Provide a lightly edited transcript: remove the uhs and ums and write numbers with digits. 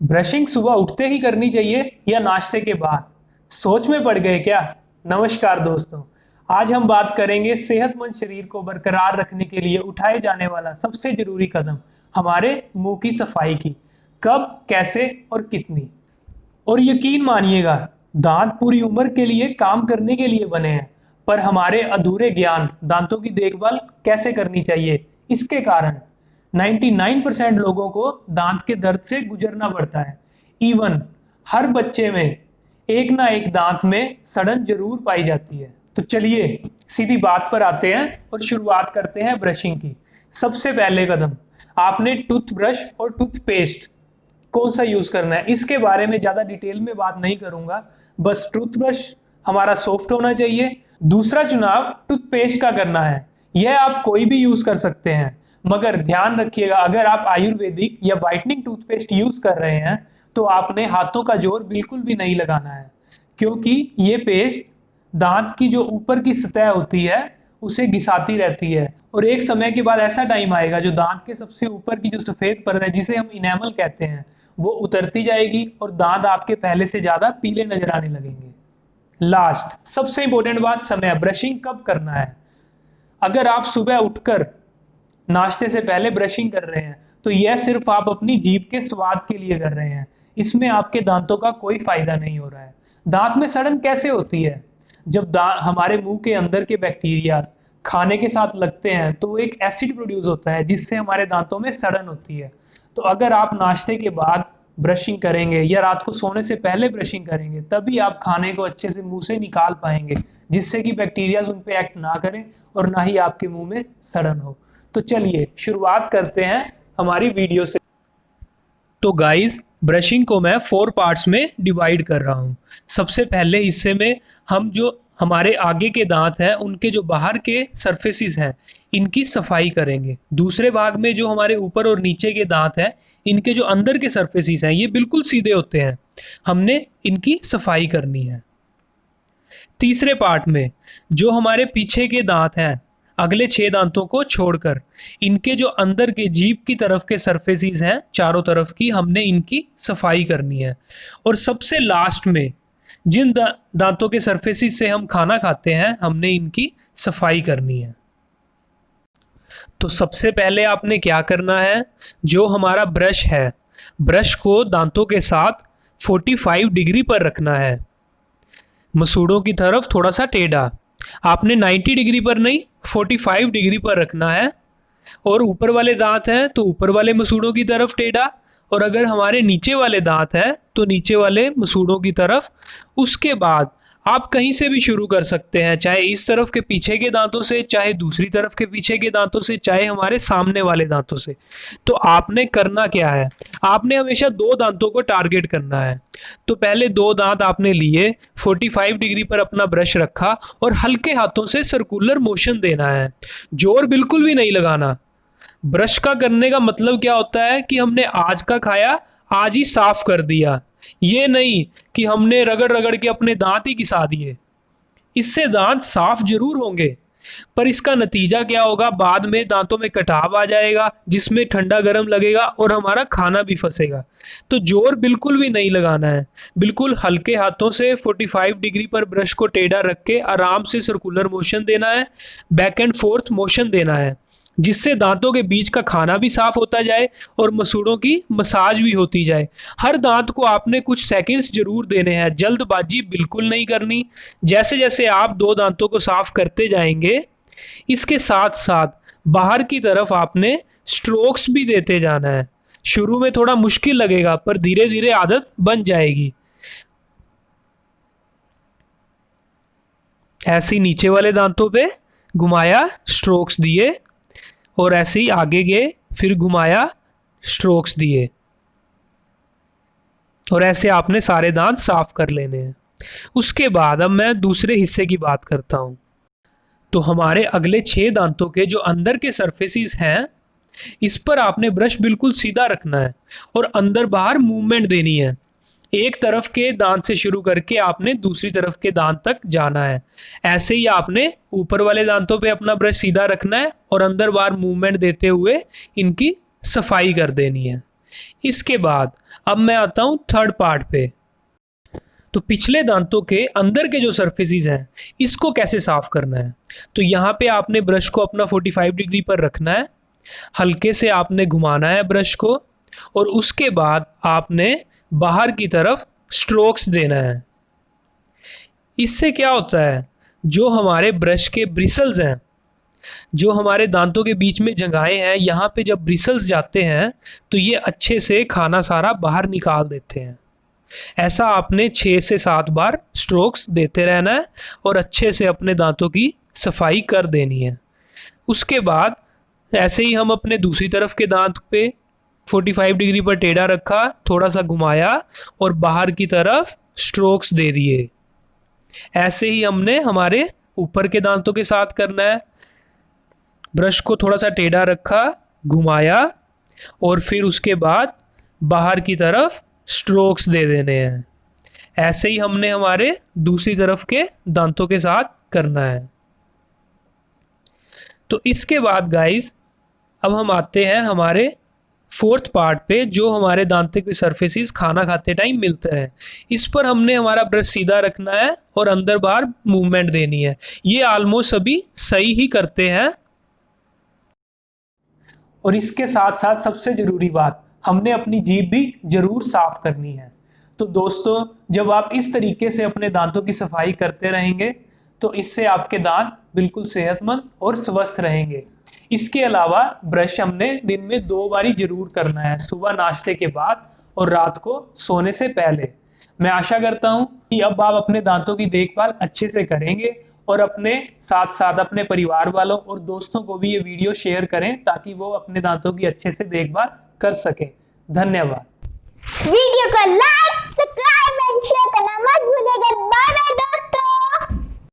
Brushing सुबह उठते ही करनी चाहिए या नाश्ते के बाद? सोच में पड़ गए क्या? नमस्कार दोस्तों, आज हम बात करेंगे सेहतमंद शरीर को बरकरार रखने के लिए उठाए जाने वाला सबसे जरूरी कदम, हमारे मुंह की सफाई की। कब, कैसे और कितनी। और यकीन मानिएगा, दांत पूरी उम्र के लिए काम करने के लिए बने हैं, पर हमारे अधूरे ज्ञान दांतों की देखभाल कैसे करनी चाहिए, इसके कारण 99% लोगों को दांत के दर्द से गुजरना पड़ता है। इवन हर बच्चे में एक ना एक दांत में सड़न जरूर पाई जाती है। तो चलिए सीधी बात पर आते हैं और शुरुआत करते हैं ब्रशिंग की। सबसे पहले कदम, आपने टूथब्रश और टूथपेस्ट कौन सा यूज करना है, इसके बारे में ज्यादा डिटेल में बात नहीं करूंगा। बस टूथब्रश हमारा सॉफ्ट होना चाहिए। दूसरा चुनाव टूथपेस्ट का करना है। यह आप कोई भी यूज कर सकते हैं, मगर ध्यान रखिएगा, अगर आप आयुर्वेदिक या व्हाइटनिंग टूथपेस्ट यूज कर रहे हैं तो आपने हाथों का जोर बिल्कुल भी नहीं लगाना है, क्योंकि ये पेस्ट दांत की जो ऊपर की सतह होती है उसे घिसाती रहती है, और एक समय के बाद ऐसा टाइम आएगा जो दांत के सबसे ऊपर की जो सफेद परत है, जिसे हम इनेमल कहते हैं, वो उतरती जाएगी और दांत आपके पहले से ज्यादा पीले नजर आने लगेंगे। लास्ट सबसे इंपॉर्टेंट बात, समय। ब्रशिंग कब करना है? अगर आप सुबह उठकर नाश्ते से पहले ब्रशिंग कर रहे हैं तो यह सिर्फ आप अपनी जीभ के स्वाद के लिए कर रहे हैं, इसमें आपके दांतों का कोई फायदा नहीं हो रहा है। दांत में सड़न कैसे होती है? जब हमारे मुंह के अंदर के बैक्टीरिया खाने के साथ लगते हैं तो एक एसिड प्रोड्यूस होता है, जिससे हमारे दांतों में सड़न होती है। तो अगर आप नाश्ते के बाद ब्रशिंग करेंगे या रात को सोने से पहले ब्रशिंग करेंगे, तभी आप खाने को अच्छे से मुंह से निकाल पाएंगे, जिससे कि बैक्टीरिया उन पे एक्ट ना करें और ना ही आपके मुंह में सड़न हो। तो चलिए शुरुआत करते हैं हमारी वीडियो से। तो गाइस, ब्रशिंग को मैं 4 पार्ट्स में डिवाइड कर रहा हूं। सबसे पहले हिस्से में हम जो हमारे आगे के दांत हैं उनके जो बाहर के सरफेसेस हैं इनकी सफाई करेंगे। दूसरे भाग में जो हमारे ऊपर और नीचे के दांत हैं, इनके जो अंदर के सरफेसेस हैं ये बिल्कुल सीधे होते हैं, हमने इनकी सफाई करनी है। तीसरे पार्ट में जो हमारे पीछे के दांत हैं, अगले 6 दांतों को छोड़कर, इनके जो अंदर के जीभ की तरफ के सरफेसेस हैं चारों तरफ की, हमने इनकी सफाई करनी है। और सबसे लास्ट में जिन दांतों के सरफेसेस से हम खाना खाते हैं, हमने इनकी सफाई करनी है। तो सबसे पहले आपने क्या करना है, जो हमारा ब्रश है, ब्रश को दांतों के साथ 45 डिग्री पर रखना है, मसूड़ों की तरफ थोड़ा सा टेढ़ा। आपने 90 डिग्री पर नहीं, 45 डिग्री पर रखना है। और ऊपर वाले दांत हैं तो ऊपर वाले मसूड़ों की तरफ टेढ़ा, और अगर हमारे नीचे वाले दांत हैं तो नीचे वाले मसूड़ों की तरफ। उसके बाद आप कहीं से भी शुरू कर सकते हैं, चाहे इस तरफ के पीछे के दांतों से, चाहे दूसरी तरफ के पीछे के दांतों से, चाहे हमारे सामने वाले दांतों से। तो आपने करना क्या है, आपने हमेशा 2 दांतों को टारगेट करना है। तो पहले 2 दांत आपने लिए, 45 डिग्री पर अपना ब्रश रखा और हल्के हाथों से सर्कुलर मोशन देना है, जोर बिल्कुल भी नहीं लगाना। ब्रश का करने का मतलब क्या होता है कि हमने आज का खाया आज ही साफ कर दिया, ये नहीं कि हमने रगड़ रगड़ के अपने दांत ही घिसा दिए। इससे दांत साफ जरूर होंगे, पर इसका नतीजा क्या होगा, बाद में दांतों में कटाव आ जाएगा, जिसमें ठंडा गर्म लगेगा और हमारा खाना भी फंसेगा। तो जोर बिल्कुल भी नहीं लगाना है, बिल्कुल हल्के हाथों से 45 डिग्री पर ब्रश को टेढ़ा रख के आराम से सर्कुलर मोशन देना है, बैक एंड फोर्थ मोशन देना है, जिससे दांतों के बीच का खाना भी साफ होता जाए और मसूड़ों की मसाज भी होती जाए। हर दांत को आपने कुछ सेकंड्स जरूर देने हैं, जल्दबाजी बिल्कुल नहीं करनी। जैसे जैसे आप 2 दांतों को साफ करते जाएंगे, इसके साथ साथ बाहर की तरफ आपने स्ट्रोक्स भी देते जाना है। शुरू में थोड़ा मुश्किल लगेगा, पर धीरे धीरे आदत बन जाएगी। ऐसे ही नीचे वाले दांतों पे घुमाया, स्ट्रोक्स दिए, और ऐसे ही आगे गए, फिर घुमाया, स्ट्रोक्स दिए, और ऐसे आपने सारे दांत साफ कर लेने हैं। उसके बाद अब मैं दूसरे हिस्से की बात करता हूं। तो हमारे अगले 6 दांतों के जो अंदर के सरफेसेस हैं, इस पर आपने ब्रश बिल्कुल सीधा रखना है और अंदर बाहर मूवमेंट देनी है। एक तरफ के दांत से शुरू करके आपने दूसरी तरफ के दांत तक जाना है। ऐसे ही आपने ऊपर वाले दांतों पे अपना ब्रश सीधा रखना है और अंदर बाहर मूवमेंट देते हुए इनकी सफाई कर देनी है। इसके बाद अब मैं आता हूँ थर्ड पार्ट पे। तो पिछले दांतों के अंदर के जो सरफेसेस हैं इसको कैसे साफ करना है। तो यहाँ पे आपने ब्रश को अपना 45 डिग्री पर रखना है, हल्के से आपने घुमाना है ब्रश को, और उसके बाद आपने बाहर की तरफ स्ट्रोक्स देना है। इससे क्या होता है, जो हमारे ब्रश के ब्रिसल्स हैं, जो हमारे दांतों के बीच में जगहें हैं, यहाँ पे जब ब्रिसल्स जाते हैं तो ये अच्छे से खाना सारा बाहर निकाल देते हैं। ऐसा आपने 6 से 7 बार स्ट्रोक्स देते रहना है और अच्छे से अपने दांतों की सफाई कर देनी है। उसके बाद ऐसे ही हम अपने दूसरी तरफ के दांत पे 45 डिग्री पर टेढ़ा रखा, थोड़ा सा घुमाया और बाहर की तरफ स्ट्रोक्स दे दिए। ऐसे ही हमने हमारे ऊपर के दांतों के साथ करना है। ब्रश को थोड़ा सा टेढ़ा रखा, घुमाया और फिर उसके बाद बाहर की तरफ स्ट्रोक्स दे देने हैं। ऐसे ही हमने हमारे दूसरी तरफ के दांतों के साथ करना है। तो इसके बाद गाइस अब हम आते हैं हमारे फोर्थ पार्ट पे, जो हमारे दांतों के सरफेसेस खाना खाते टाइम मिलते हैं। इस पर हमने हमारा ब्रश सीधा रखना है और अंदर बाहर मूवमेंट देनी है। ये ऑलमोस्ट सभी सही ही करते हैं। और इसके साथ साथ सबसे जरूरी बात, हमने अपनी जीभ भी जरूर साफ करनी है। तो दोस्तों, जब आप इस तरीके से अपने दांतों की सफाई करते रहेंगे तो इससे आपके दांत बिल्कुल सेहतमंद और स्वस्थ रहेंगे। इसके अलावा ब्रश हमने दिन में 2 बारी जरूर करना है, सुबह नाश्ते के बाद और रात को सोने से पहले। मैं आशा करता हूं कि अब आप अपने दांतों की देखभाल अच्छे से करेंगे और अपने साथ साथ अपने परिवार वालों और दोस्तों को भी ये वीडियो शेयर करें ताकि वो अपने दांतों की अच्छे से देखभाल कर सकें। धन्यवाद। वीडियो को लाइक, सब्सक्राइब